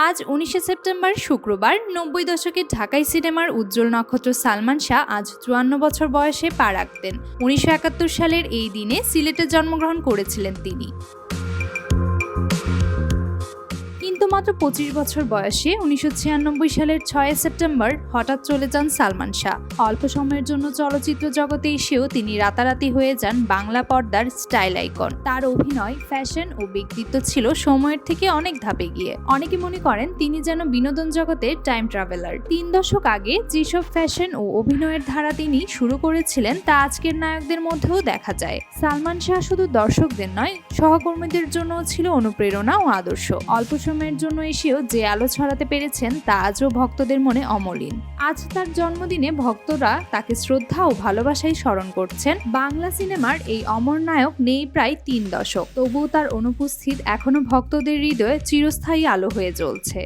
আজ ১৯শে সেপ্টেম্বর শুক্রবার ৯০ দশকের ঢাকাই সিনেমার উজ্জ্বল নক্ষত্র সালমান শাহ আজ ৫৪ বছর বয়সে পা রাখতেন। ১৯৭১ সালের এই দিনে সিলেটে জন্মগ্রহণ করেছিলেন তিনি। কিন্তু মাত্র ২৫ বছর বয়সে ১৯৯৬ সালের ৬ সেপ্টেম্বর হঠাৎ চলে যান সালমান শাহ। অল্প সময়ের জন্য চলচ্চিত্র জগতে এসেও তিনি রাতারাতি হয়ে যান বাংলা পর্দার স্টাইল আইকন। তার অভিনয়, ফ্যাশন ও ব্যক্তিত্ব ছিল সময়ের থেকে অনেক ধাপে গিয়ে। অনেকে মনে করেন তিনি যেন বিনোদন জগতের টাইম ট্রাভেলার। ৩ দশক আগে যেসব ফ্যাশন ও অভিনয়ের ধারা তিনি শুরু করেছিলেন তা আজকের নায়কদের মধ্যেও দেখা যায়। সালমান শাহ শুধু দর্শকদের নয়, সহকর্মীদের জন্যও ছিল অনুপ্রেরণা ও আদর্শ। অল্প সময়ের জন্য এসেও যে আলো ছড়াতে পেরেছেন তা আজও ভক্তদের মনে অমলিন। আজ তার জন্মদিনে ভক্তরা তাকে শ্রদ্ধা ও ভালোবাসায় স্মরণ করছেন। বাংলা সিনেমার এই অমর নায়ক নেই প্রায় ৩ দশক, তবুও তার অনুপস্থিত এখনো ভক্তদের হৃদয়ে চিরস্থায়ী আলো হয়ে জ্বলছে।